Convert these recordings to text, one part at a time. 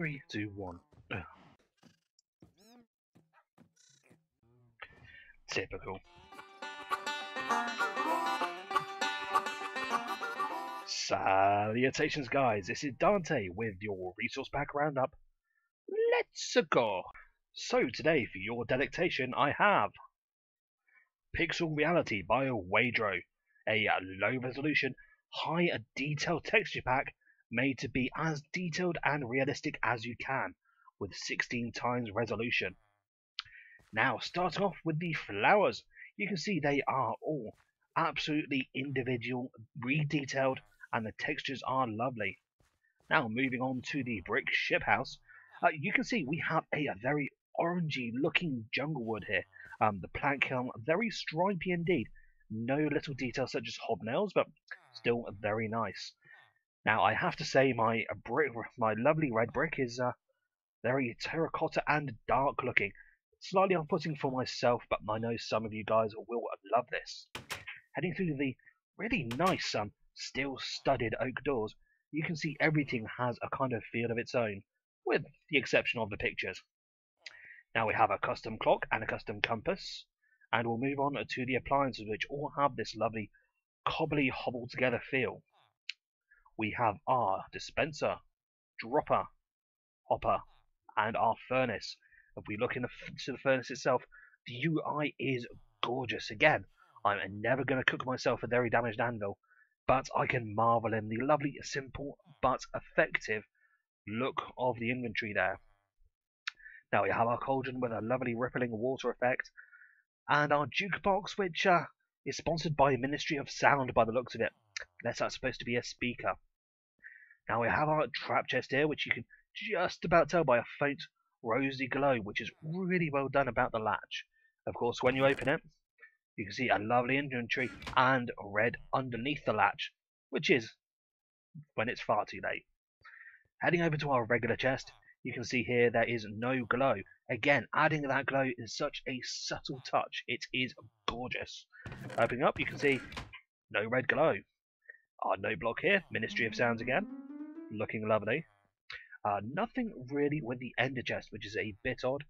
3, 2, 1. Typical. Salutations guys, this is Dante with your resource pack roundup. Let's go! So today for your delectation I have Pixel Reality by Wadro, a low resolution, high detail texture pack made to be as detailed and realistic as you can, with 16 times resolution. Now starting off with the flowers, you can see they are all absolutely individual, redetailed, and the textures are lovely. Now moving on to the brick ship house, you can see we have a very orangey looking jungle wood here. The plank very stripy indeed. No little details such as hobnails, but still very nice. Now I have to say my lovely red brick is very terracotta and dark looking. Slightly off-putting for myself, but I know some of you guys will love this. Heading through the really nice steel studded oak doors, you can see everything has a kind of feel of its own, with the exception of the pictures. Now we have a custom clock and a custom compass, and we'll move on to the appliances, which all have this lovely cobbly hobbled together feel. We have our dispenser, dropper, hopper, and our furnace. If we look into the furnace itself, the UI is gorgeous. Again, I'm never going to cook myself a very damaged anvil, but I can marvel in the lovely, simple, but effective look of the inventory there. Now we have our cauldron with a lovely rippling water effect, and our jukebox, which is sponsored by Ministry of Sound by the looks of it, unless that's supposed to be a speaker. Now we have our trap chest here, which you can just about tell by a faint rosy glow, which is really well done about the latch. Of course, when you open it, you can see a lovely inventory and red underneath the latch, which is when it's far too late. Heading over to our regular chest, you can see here there is no glow. Again, adding that glow is such a subtle touch. It is gorgeous. Opening up, you can see no red glow. Our no block here, Ministry of Sounds again, looking lovely. Nothing really with the ender chest, which is a bit odd,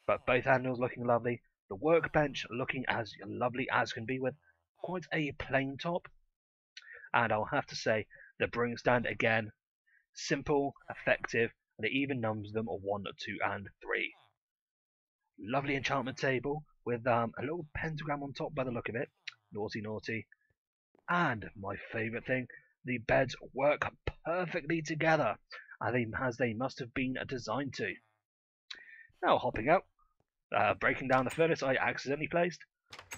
but both handles looking lovely. The workbench looking as lovely as can be, with quite a plain top. And I'll have to say, the brewing stand again, simple, effective, and it even numbers them 1, 2, and 3. Lovely enchantment table with a little pentagram on top by the look of it. Naughty, naughty. And my favourite thing, the beds work perfectly together, as they must have been designed to. Now hopping out, breaking down the furnace I accidentally placed,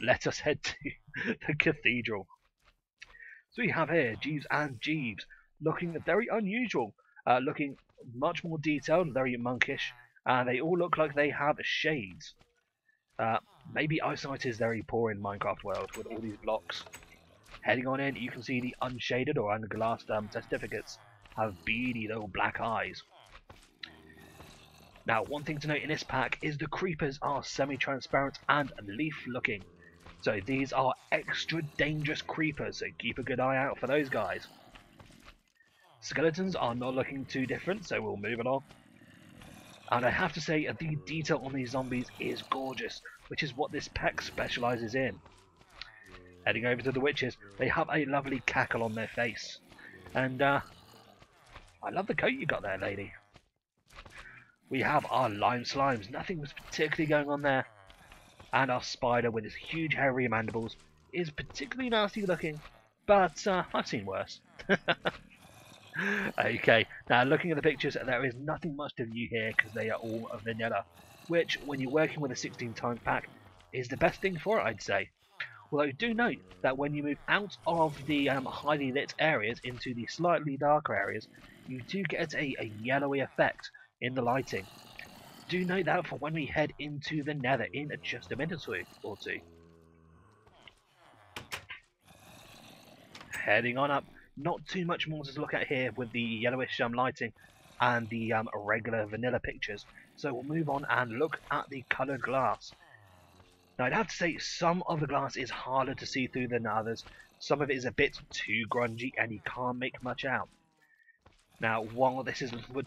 let us head to the cathedral. So we have here Jeeves and Jeeves, looking very unusual, looking much more detailed, very monkish, and they all look like they have shades. Maybe eyesight is very poor in Minecraft world with all these blocks. Heading on in, you can see the unshaded or unglassed testificates have beady little black eyes. Now, one thing to note in this pack is the creepers are semi-transparent and leaf looking. So these are extra dangerous creepers, so keep a good eye out for those guys. Skeletons are not looking too different, so we'll move along. And I have to say, the detail on these zombies is gorgeous, which is what this pack specialises in. Heading over to the witches, they have a lovely cackle on their face. And I love the coat you got there, lady. We have our lime slimes, nothing was particularly going on there. And our spider with his huge hairy mandibles is particularly nasty looking, but I've seen worse. Okay, now looking at the pictures, there is nothing much to view here because they are all vanilla, which when you're working with a 16 times pack is the best thing for it, I'd say. Although do note that when you move out of the highly lit areas into the slightly darker areas, you do get a yellowy effect in the lighting. Do note that for when we head into the nether in just a minute or two. Heading on up, not too much more to look at here with the yellowish lighting and the regular vanilla pictures, so we'll move on and look at the coloured glass. Now I'd have to say some of the glass is harder to see through than others, some of it is a bit too grungy and you can't make much out. Now, while this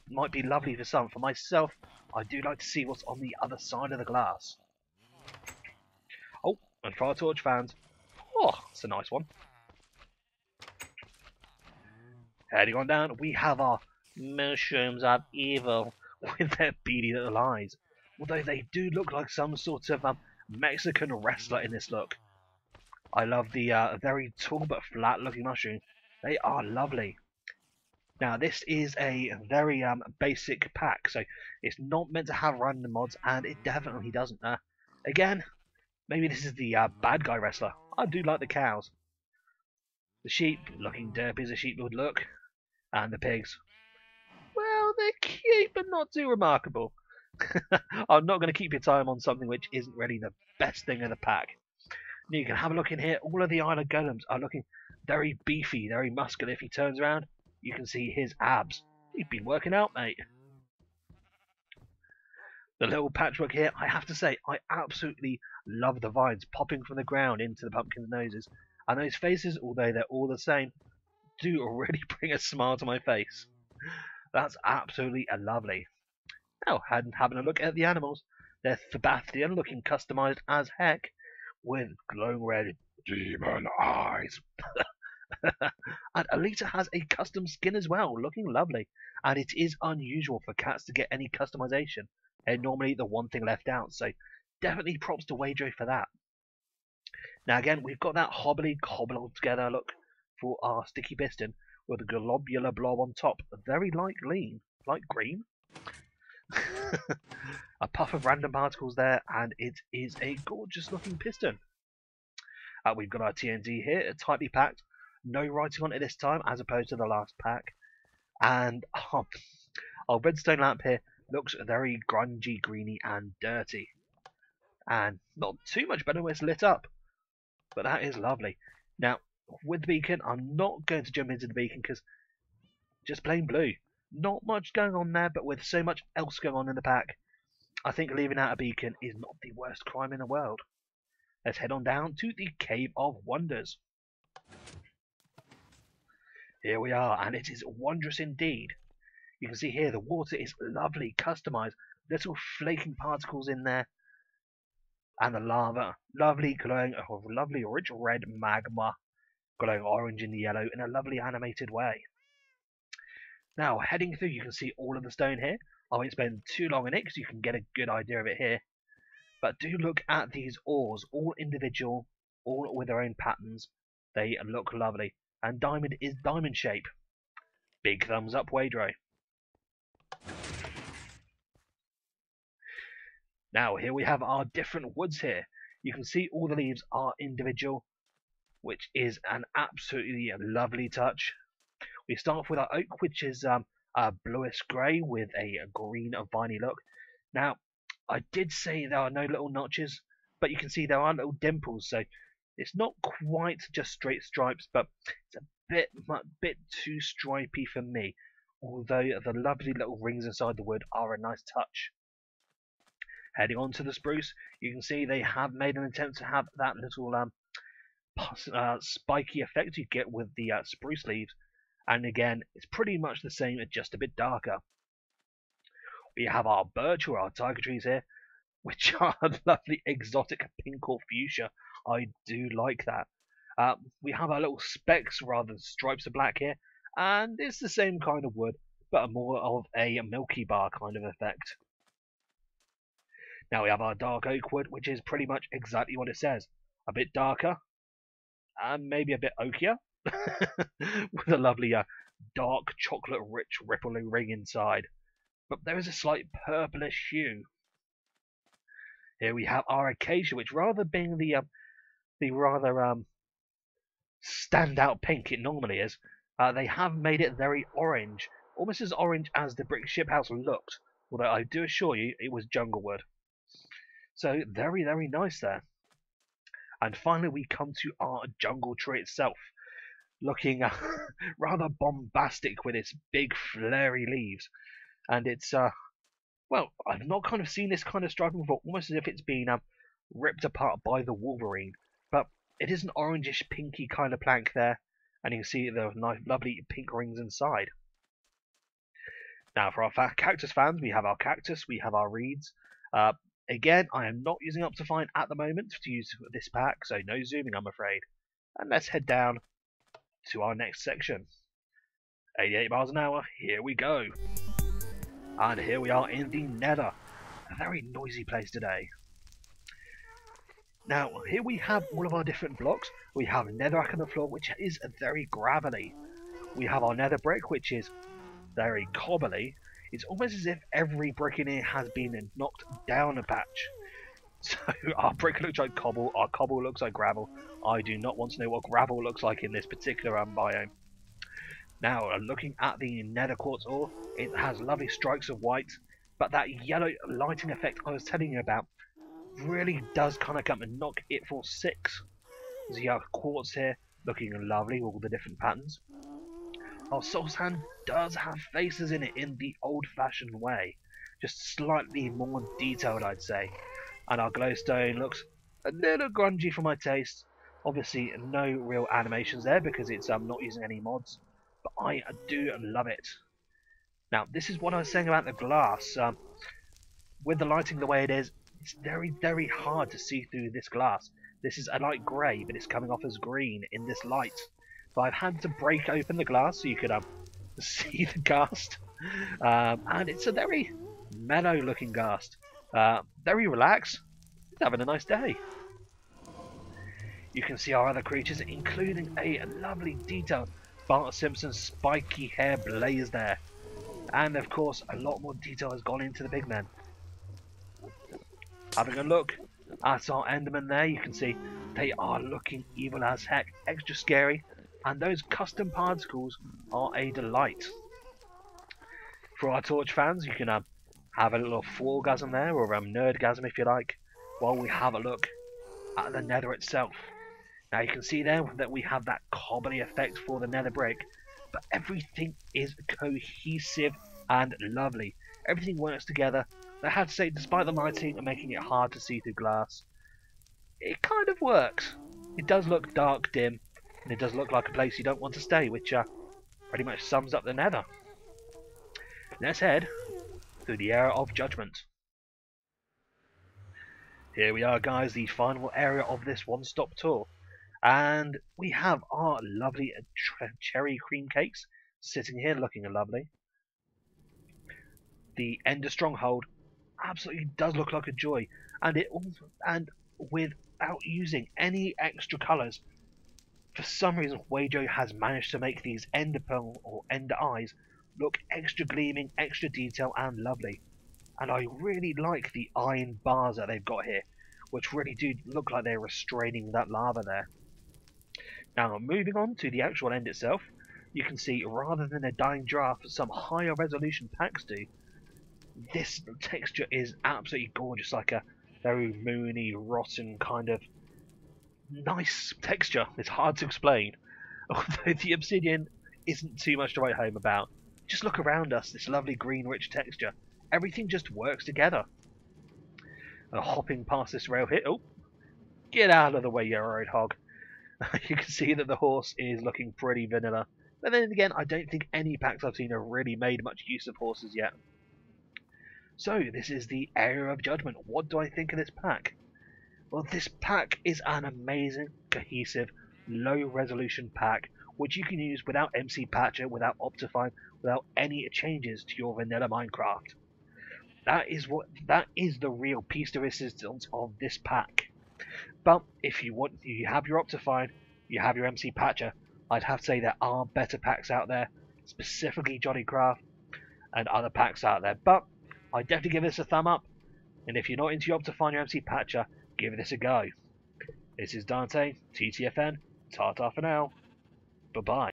might be lovely for some, for myself, I do like to see what's on the other side of the glass. Oh, and Fire Torch fans. Oh, that's a nice one. Heading on down, we have our mushrooms of evil with their beady little eyes. Although they do look like some sort of Mexican wrestler in this look. I love the very tall but flat looking mushroom. They are lovely. Now this is a very basic pack, so it's not meant to have random mods, and it definitely doesn't. Again, maybe this is the bad guy wrestler. I do like the cows. The sheep, looking derpy as a sheep would look. And the pigs. Well, they're cute, but not too remarkable. I'm not going to keep your time on something which isn't really the best thing in the pack. Now you can have a look in here. All of the island golems are looking very beefy, very muscular. If he turns around, you can see his abs. He's been working out, mate. The little patchwork here, I have to say, I absolutely love the vines popping from the ground into the pumpkin's noses. And those faces, although they're all the same, do really bring a smile to my face. That's absolutely lovely. Now, having a look at the animals, they're Thebastian looking customized as heck, with glowing red demon eyes. And Alita has a custom skin as well, looking lovely. And it is unusual for cats to get any customization. They're normally the one thing left out, so definitely props to Wajo for that. Now again, we've got that hobbly cobbled together look for our sticky piston with a globular blob on top, very light green. A puff of random particles there, and it is a gorgeous looking piston. We've got our TNT here, tightly packed, no writing on it this time as opposed to the last pack, and our redstone lamp here looks very grungy, greeny and dirty, and not too much better when it's lit up, but that is lovely. Now with the beacon, I'm not going to jump into the beacon because just plain blue. Not much going on there, but with so much else going on in the pack, I think leaving out a beacon is not the worst crime in the world. Let's head on down to the Cave of Wonders. Here we are, and it is wondrous indeed. You can see here the water is lovely, customized, little flaking particles in there, and the lava, lovely glowing, lovely rich red magma, glowing orange and yellow in a lovely animated way. Now, heading through, you can see all of the stone here. I won't spend too long on it because you can get a good idea of it here. But do look at these ores, all individual, all with their own patterns. They look lovely. And diamond is diamond shape. Big thumbs up, Wadro. Now, here we have our different woods here. You can see all the leaves are individual, which is an absolutely lovely touch. We start off with our oak, which is a bluish grey with a green viney look. Now, I did say there are no little notches, but you can see there are little dimples, so it's not quite just straight stripes, but it's a bit too stripy for me, although the lovely little rings inside the wood are a nice touch. Heading on to the spruce, you can see they have made an attempt to have that little spiky effect you get with the spruce leaves, and again, it's pretty much the same, just a bit darker. We have our birch or our tiger trees here, which are lovely exotic pink or fuchsia. I do like that. We have our little specks rather than stripes of black here, and it's the same kind of wood, but more of a milky bar kind of effect. Now we have our dark oak wood, which is pretty much exactly what it says. A bit darker, and maybe a bit oakier, with a lovely dark chocolate rich rippling ring inside. But there is a slight purplish hue. Here we have our acacia, which rather being the rather standout pink it normally is, they have made it very orange, almost as orange as the brick ship house looked, although I do assure you it was jungle wood. So very, very nice there. And finally we come to our jungle tree itself, looking rather bombastic with its big flary leaves. And it's, well, I've not kind of seen this kind of striping before, almost as if it's been ripped apart by the Wolverine. But it is an orangish pinky kind of plank there, and you can see the nice, lovely pink rings inside. Now, for our cactus fans, we have our cactus, we have our reeds. Uh, Again, I am not using Optifine at the moment to use this pack, so no zooming, I'm afraid. And let's head down to our next section. 88 miles an hour, here we go. And here we are in the Nether. A very noisy place today. Now, here we have all of our different blocks. We have netherrack on the floor, which is very gravelly. We have our nether brick, which is very cobbly. It's almost as if every brick in here has been knocked down a patch. So our brick looks like cobble, our cobble looks like gravel. I do not want to know what gravel looks like in this particular biome. Now, looking at the nether quartz ore, it has lovely strikes of white, but that yellow lighting effect I was telling you about really does kind of come and knock it for 6. So you have quartz here, looking lovely, all the different patterns. Our soul sand does have faces in it in the old-fashioned way, just slightly more detailed, I'd say. And our glowstone looks a little grungy for my taste. Obviously, no real animations there because it's not using any mods, but I do love it. Now, this is what I was saying about the glass. With the lighting the way it is, it's very, very hard to see through this glass. This is a light grey, but it's coming off as green in this light. So I've had to break open the glass so you could see the ghast. And it's a very mellow looking ghast. Very relaxed. He's having a nice day. You can see our other creatures, including a lovely detailed Bart Simpson spiky hair blaze there. And of course, a lot more detail has gone into the pigmen. Having a look at our Endermen there, you can see they are looking evil as heck, extra scary, and those custom particles are a delight. For our Torch fans, you can have a little foregasm there, or nerdgasm if you like, while we have a look at the nether itself. Now you can see there that we have that cobbly effect for the nether brick, but everything is cohesive and lovely. Everything works together. I have to say, despite the lighting and making it hard to see through glass, it kind of works. It does look dark, dim, and it does look like a place you don't want to stay, which pretty much sums up the nether. Let's head through the area of judgment. Here we are, guys, the final area of this one-stop tour. And we have our lovely cherry cream cakes sitting here looking lovely. The Ender Stronghold absolutely does look like a joy, and without using any extra colours. For some reason, Wajo has managed to make these Ender Pearl or Ender Eyes look extra gleaming, extra detail, and lovely. And I really like the iron bars that they've got here, which really do look like they're restraining that lava there. Now, moving on to the actual end itself, you can see rather than a dying draft some higher resolution packs do, this texture is absolutely gorgeous, like a very moony, rotten kind of nice texture. It's hard to explain. Although the obsidian isn't too much to write home about. Just look around us, this lovely green rich texture. Everything just works together. Hopping past this rail here. Oh, get out of the way, you roadhog. You can see that the horse is looking pretty vanilla. But then again, I don't think any packs I've seen have really made much use of horses yet. So, this is the Area of Judgment. What do I think of this pack? Well, this pack is an amazing, cohesive, low-resolution pack, which you can use without MC Patcher, without Optifine, without any changes to your vanilla Minecraft. That is the real piece de resistance of this pack. But if you have your Optifine, you have your MC Patcher, I'd have to say there are better packs out there, specifically Johnnycraft and other packs out there. But I'd definitely give this a thumb up, and if you're not into your Optifine or MC Patcher, give this a go. This is Dante, TTFN, ta-ta for now, bye-bye.